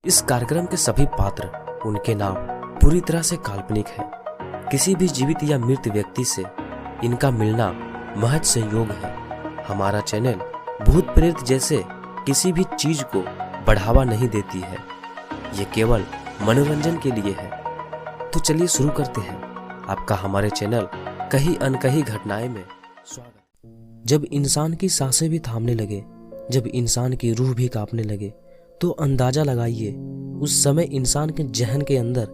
इस कार्यक्रम के सभी पात्र, उनके नाम पूरी तरह से काल्पनिक हैं। किसी भी जीवित या मृत व्यक्ति से इनका मिलना महज संयोग है। हमारा चैनल भूत प्रेत जैसे किसी भी चीज को बढ़ावा नहीं देती है, ये केवल मनोरंजन के लिए है। तो चलिए शुरू करते हैं आपका हमारे चैनल कहीं अनकही घटनाएं में स्वागत। जब इंसान की सांसें भी थामने लगे, जब इंसान की रूह भी कांपने लगे, तो अंदाजा लगाइए उस समय इंसान के जहन के अंदर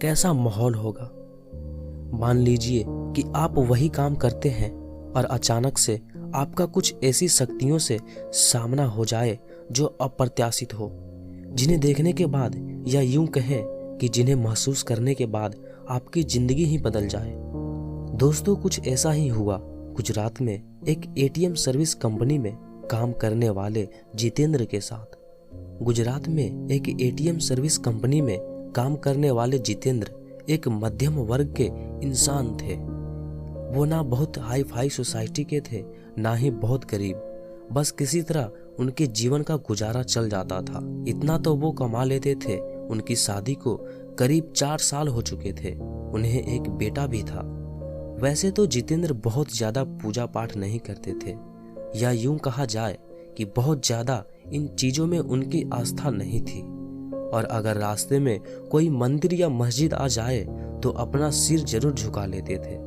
कैसा माहौल होगा। मान लीजिए कि आप वही काम करते हैं और अचानक से आपका कुछ ऐसी शक्तियों से सामना हो जाए जो अप्रत्याशित हो, जिन्हें देखने के बाद या यूं कहें कि जिन्हें महसूस करने के बाद आपकी जिंदगी ही बदल जाए। दोस्तों, कुछ ऐसा ही हुआ गुजरात में एक एटीएम सर्विस कंपनी में काम करने वाले जितेंद्र के साथ। गुजरात में एक एटीएम सर्विस कंपनी में काम करने वाले जितेंद्र एक मध्यम वर्ग के इंसान थे। वो ना बहुत हाई फाई सोसाइटी के थे, ना ही बहुत गरीब। बस किसी तरह उनके जीवन का गुजारा चल जाता था। इतना तो वो कमा लेते थे, उनकी शादी को करीब 4 साल हो चुके थे। उन्हें एक बेटा भी था। वैसे तो जितेंद्र बहुत ज्यादा पूजा पाठ नहीं करते थे, या यूं कहा जाए कि बहुत ज्यादा इन चीजों में उनकी आस्था नहीं थी। और अगर रास्ते में कोई मंदिर या मस्जिद आ जाए तो अपना सिर जरूर झुका लेते थे।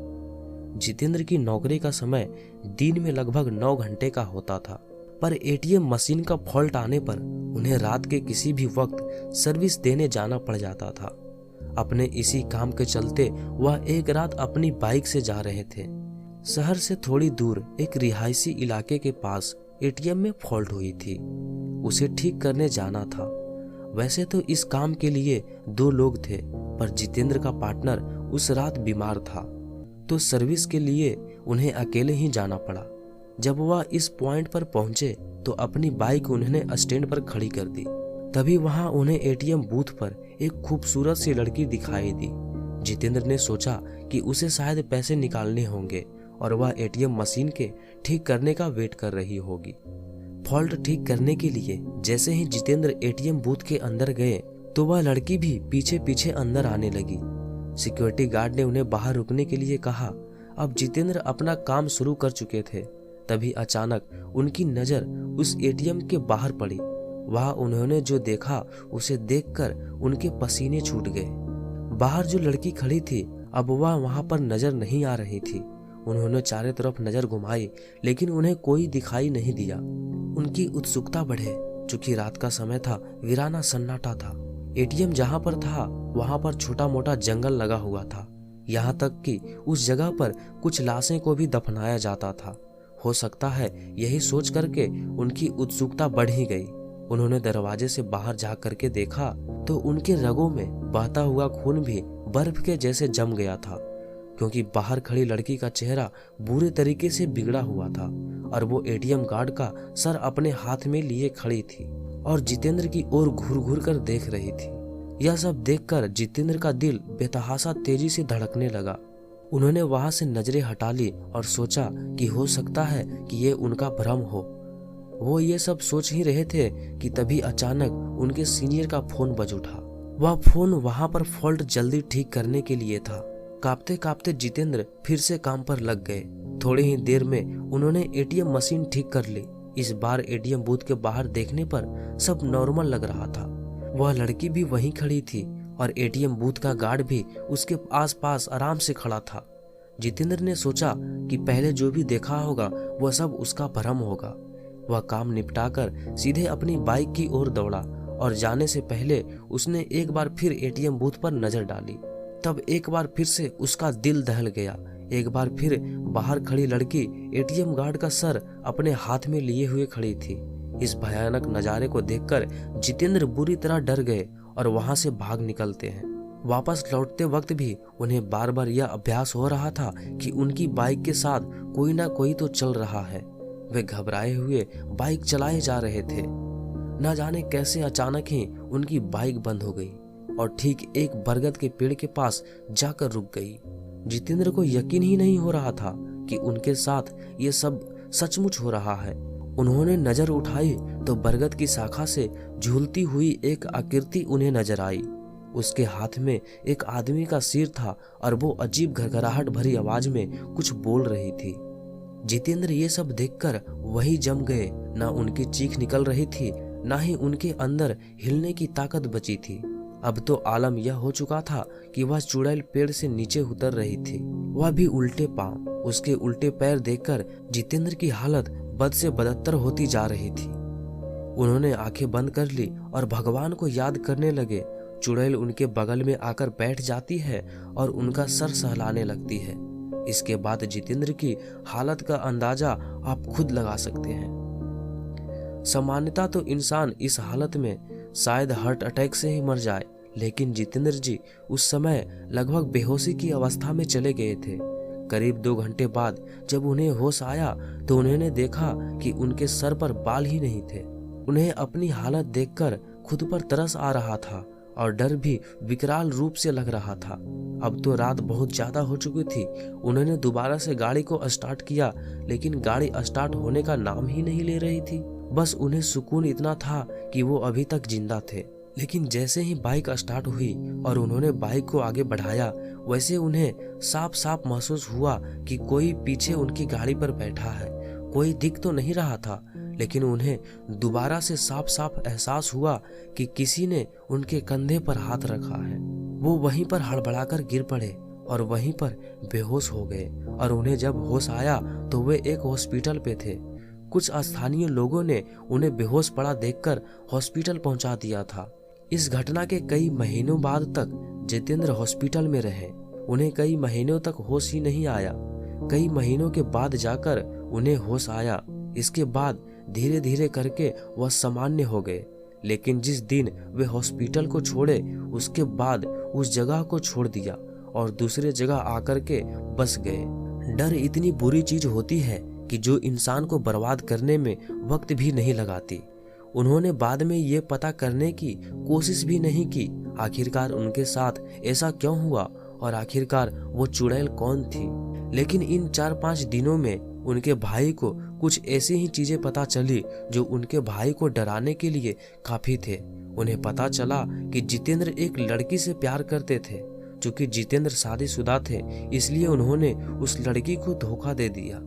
जितेंद्र की नौकरी का समय दिन में लगभग 9 घंटे का होता था, पर एटीएम मशीन का फॉल्ट आने पर उन्हें रात के किसी भी वक्त सर्विस देने जाना पड़ जाता था। अपने इसी काम के चलते वह एक रात अपनी बाइक से जा रहे थे। शहर से थोड़ी दूर एक रिहायशी इलाके के पास एटीएम में फॉल्ट हुई थी। उसे ठीक करने जाना था। वैसे तो इस काम के लिए 2 लोग थे, पर जितेंद्र का पार्टनर उस रात बीमार था, तो सर्विस के लिए उन्हें अकेले ही जाना पड़ा। जब वह इस पॉइंट पर पहुंचे तो अपनी बाइक उन्होंने स्टैंड पर खड़ी कर दी। तभी वहां उन्हें एटीएम बूथ पर एक खूबसूरत सी लड़की दिखाई दी। जितेंद्र ने सोचा कि उसे शायद पैसे निकालने होंगे और वह एटीएम मशीन के ठीक करने का वेट कर रही होगी। फॉल्ट ठीक करने के लिए जैसे ही जितेंद्र एटीएम बूथ के अंदर गए तो वह लड़की भी पीछे पीछे अंदर आने लगी। सिक्योरिटी गार्ड ने उन्हें बाहर रुकने के लिए कहा। अब जितेंद्र अपना काम शुरू कर चुके थे। तभी अचानक उनकी नजर उस एटीएम के बाहर पड़ी। वहां उन्होंने जो देखा उसे देखकर उनके पसीने छूट गए। बाहर जो लड़की खड़ी थी अब वह वहां पर नजर नहीं आ रही थी। उन्होंने चारों तरफ नजर घुमाई, लेकिन उन्हें कोई दिखाई नहीं दिया। उनकी उत्सुकता बढ़े। चूंकि रात का समय था, वीराना सन्नाटा था। एटीएम जहां पर था वहां पर छोटा मोटा जंगल लगा हुआ था। यहाँ तक कि उस जगह पर कुछ लाशें को भी दफनाया जाता था। हो सकता है यही सोच करके उनकी उत्सुकता बढ़ ही गई। उन्होंने दरवाजे से बाहर जा करके देखा तो उनके रगों में बहता हुआ खून भी बर्फ के जैसे जम गया था, क्योंकि बाहर खड़ी लड़की का चेहरा बुरे तरीके से बिगड़ा हुआ था और वो एटीएम गार्ड का सर अपने हाथ में लिए खड़ी थी और जितेंद्र की ओर घूर घूर कर देख रही थी। यह सब देखकर जितेंद्र का दिल बेतहाशा तेजी से धड़कने लगा। उन्होंने वहां से नजरें हटा ली और सोचा कि हो सकता है कि ये उनका भ्रम हो। वो ये सब सोच ही रहे थे कि तभी अचानक उनके सीनियर का फोन बज उठा। वह फोन वहां पर फॉल्ट जल्दी ठीक करने के लिए था। कांपते कांपते जितेंद्र फिर से काम पर लग गए। थोड़ी ही देर में उन्होंने एटीएम मशीन ठीक कर ली। इस बार एटीएम बूथ के बाहर देखने पर सब नॉर्मल लग रहा था। वह लड़की भी वहीं खड़ी थी और एटीएम बूथ का गार्ड भी उसके आसपास आराम से खड़ा था। जितेंद्र ने सोचा कि पहले जो भी देखा होगा वह सब उसका भ्रम होगा। वह काम निपटाकर सीधे अपनी बाइक की ओर दौड़ा और जाने से पहले उसने एक बार फिर एटीएम बूथ पर नजर डाली। तब एक बार फिर से उसका दिल दहल गया। एक बार फिर बाहर खड़ी लड़की एटीएम गार्ड का सर अपने हाथ में लिए हुए खड़ी थी। इस भयानक नजारे को देखकर जितेंद्र बुरी तरह डर गए और वहां से भाग निकलते हैं। वापस लौटते वक्त भी उन्हें बार बार यह अभ्यास हो रहा था कि उनकी बाइक के साथ कोई ना कोई तो चल रहा है। वे घबराए हुए बाइक चलाए जा रहे थे। न जाने कैसे अचानक ही उनकी बाइक बंद हो गई और ठीक एक बरगद के पेड़ के पास जाकर रुक गई। जितेंद्र को यकीन ही नहीं हो रहा था कि उनके साथ ये सब सचमुच हो रहा है। उन्होंने नजर उठाई तो बरगद की शाखा से झूलती हुई एक आकृति उन्हें नजर आई। उसके हाथ में एक आदमी का सिर था और वो अजीब घरघराहट भरी आवाज में कुछ बोल रही थी। जितेंद्र ये सब देखकर वही जम गए। ना उनकी चीख निकल रही थी, ना ही उनके अंदर हिलने की ताकत बची थी। अब तो आलम यह हो चुका था कि वह चुड़ैल पेड़ से नीचे उतर रही थी, वह भी उल्टे पांव। उसके उल्टे पैर देखकर जितेंद्र की हालत बद से बदतर होती जा रही थी। उन्होंने आंखें बंद कर ली और भगवान को याद करने लगे। चुड़ैल उनके बगल में आकर बैठ जाती है और उनका सर सहलाने लगती है। इसके बाद जितेंद्र की हालत का अंदाजा आप खुद लगा सकते हैं। सामान्यतः तो इंसान इस हालत में शायद हार्ट अटैक से ही मर जाए, लेकिन जितेंद्र जी उस समय लगभग बेहोशी की अवस्था में चले गए थे। करीब 2 घंटे बाद जब उन्हें होश आया तो उन्होंने देखा कि उनके सर पर बाल ही नहीं थे। उन्हें अपनी हालत देखकर खुद पर तरस आ रहा था और डर भी विकराल रूप से लग रहा था। अब तो रात बहुत ज्यादा हो चुकी थी। उन्होंने दोबारा से गाड़ी को स्टार्ट किया, लेकिन गाड़ी स्टार्ट होने का नाम ही नहीं ले रही थी। बस उन्हें सुकून इतना था कि वो अभी तक जिंदा थे। लेकिन जैसे ही बाइक स्टार्ट हुई और उन्होंने बाइक को आगे बढ़ाया, वैसे उन्हें साफ साफ महसूस हुआ कि कोई पीछे उनकी गाड़ी पर बैठा है। कोई दिख तो नहीं रहा था, लेकिन उन्हें दोबारा से साफ साफ एहसास हुआ कि किसी ने उनके कंधे पर हाथ रखा है। वो वहीं पर हड़बड़ाकर गिर पड़े और वहीं पर बेहोश हो गए। और उन्हें जब होश आया तो वे एक हॉस्पिटल पे थे। कुछ स्थानीय लोगों ने उन्हें बेहोश पड़ा देखकर हॉस्पिटल पहुंचा दिया था। इस घटना के कई महीनों बाद तक जितेंद्र हॉस्पिटल में रहे। उन्हें कई महीनों तक होश ही नहीं आया। कई महीनों के बाद जाकर उन्हें होश आया। इसके बाद धीरे धीरे करके वह सामान्य हो गए। लेकिन जिस दिन वे हॉस्पिटल को छोड़े, उसके बाद उस जगह को छोड़ दिया और दूसरे जगह आकर के बस गए। डर इतनी बुरी चीज होती है कि जो इंसान को बर्बाद करने में वक्त भी नहीं लगाती। उन्होंने बाद में ये पता करने की कोशिश भी नहीं की आखिरकार उनके साथ ऐसा क्यों हुआ और आखिरकार वो चुड़ैल कौन थी। लेकिन इन 4-5 दिनों में उनके भाई को कुछ ऐसी ही चीजें पता चली जो उनके भाई को डराने के लिए काफी थे। उन्हें पता चला कि जितेंद्र एक लड़की से प्यार करते थे। चूंकि जितेंद्र शादीशुदा थे, इसलिए उन्होंने उस लड़की को धोखा दे दिया।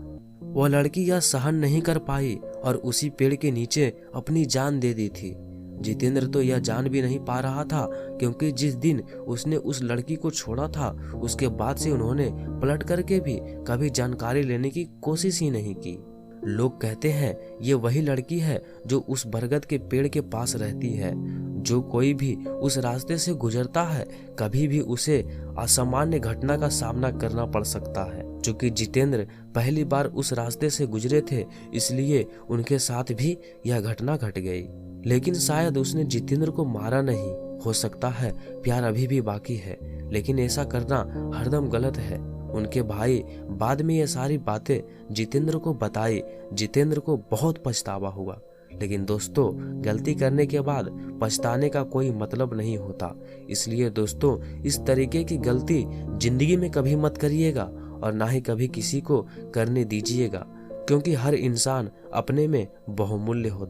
वह लड़की यह सहन नहीं कर पाई और उसी पेड़ के नीचे अपनी जान दे दी थी। जितेंद्र तो यह जान भी नहीं पा रहा था, क्योंकि जिस दिन उसने उस लड़की को छोड़ा था, उसके बाद से उन्होंने पलट करके भी कभी जानकारी लेने की कोशिश ही नहीं की। लोग कहते हैं ये वही लड़की है जो उस बरगद के पेड़ के पास रहती है। जो कोई भी उस रास्ते से गुजरता है, कभी भी उसे असामान्य घटना का सामना करना पड़ सकता है। चूंकि जितेंद्र पहली बार उस रास्ते से गुजरे थे, इसलिए उनके साथ भी यह घटना घट गई। लेकिन शायद उसने जितेंद्र को मारा नहीं। हो सकता है प्यार अभी भी बाकी है, लेकिन ऐसा करना हरदम गलत है। उनके भाई बाद में ये सारी बातें जितेंद्र को बताई। जितेंद्र को बहुत पछतावा हुआ। लेकिन दोस्तों, गलती करने के बाद पछताने का कोई मतलब नहीं होता। इसलिए दोस्तों, इस तरीके की गलती जिंदगी में कभी मत करिएगा और ना ही कभी किसी को करने दीजिएगा, क्योंकि हर इंसान अपने में बहुमूल्य होता है।